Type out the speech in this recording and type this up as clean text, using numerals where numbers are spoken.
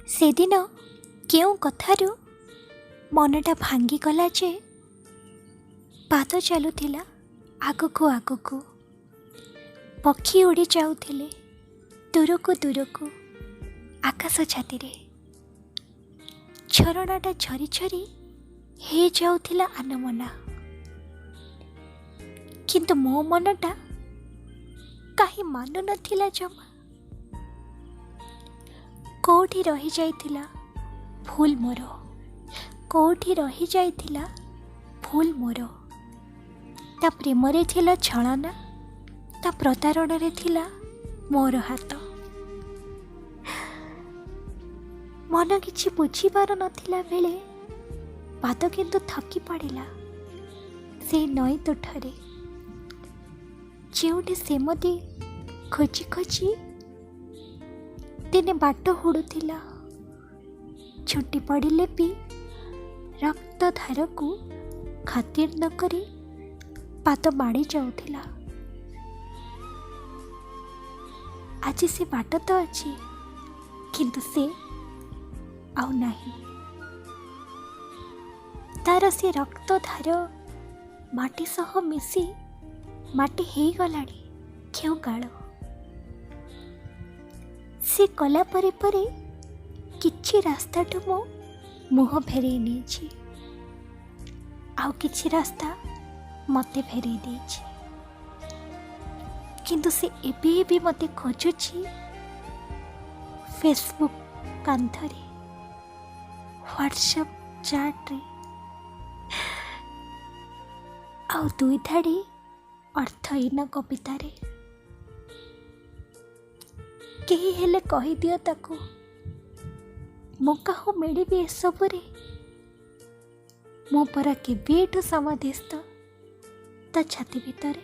ସେଦିନ କେଉଁ କଥାରୁ ମନଟା ଭାଙ୍ଗିଗଲା ଯେ ପାଦ ଚାଲୁଥିଲା ଆଗକୁ ଆଗକୁ, ପକ୍ଷୀ ଉଡ଼ି ଯାଉଥିଲେ ଦୂରକୁ ଦୂରକୁ ଆକାଶ ଛାତିରେ। ଝରଣାଟା ଝରି ଝରି ହେଇଯାଉଥିଲା ଆନମନା, କିନ୍ତୁ ମୋ ମନଟା କାହିଁ ମାନୁନଥିଲା ଜମା। କୋଉଠି ରହିଯାଇଥିଲା ଭୁଲ ମୋର, କୋଉଠି ରହିଯାଇଥିଲା ଭୁଲ ମୋର। ତା ପ୍ରେମରେ ଥିଲା ଛଳନା, ତା ପ୍ରତାରଣରେ ଥିଲା ମୋର ହାତ। ମନ କିଛି ବୁଝିପାରୁ ନଥିଲା ବେଳେ ପାଦ କିନ୍ତୁ ଥକି ପଡ଼ିଲା ସେଇ ନଈ ତୁଠରେ, ଯେଉଁଠି ସେ ମୋତେ ଖୋଜି ଖୋଜି ଦିନେ ବାଟ ହୁଡ଼ୁଥିଲା। ଛୁଟି ପଡ଼ିଲେ ବି ରକ୍ତ ଧାରକୁ ଖାତିର ନ କରି ପାଦ ମାଡ଼ି ଯାଉଥିଲା। ଆଜି ସେ ବାଟ ତ ଅଛି, କିନ୍ତୁ ସେ ଆଉ ନାହିଁ। ତାର ସେ ରକ୍ତ ଧାର ମାଟି ସହ ମିଶି ମାଟି ହେଇଗଲାଣି କେଉଁ କାଳ। ସେ କଲା ପରେ ପରେ କିଛି ରାସ୍ତାଠୁ ମୁଁ ମୁହଁ ଫେରେଇ ନେଇଛି, ଆଉ କିଛି ରାସ୍ତା ମୋତେ ଫେରେଇ ଦେଇଛି। କିନ୍ତୁ ସେ ଏବେ ବି ମୋତେ ଖୋଜୁଛି ଫେସବୁକ୍ କାନ୍ଥରେ, ହ୍ୱାଟ୍ସଆପ୍ ଚାଟ୍ରେ, ଆଉ ଦୁଇ ଧାଡ଼ି ଅର୍ଥହୀନ କବିତାରେ। କେହି ହେଲେ କହିଦିଅ ତାକୁ, ମୁଁ କାହା ମିଳିବି ଏସବୁରେ। ମୁଁ ପରା କେବେଠୁ ସମାଧିସ୍ଥ ତା ଛାତି ଭିତରେ।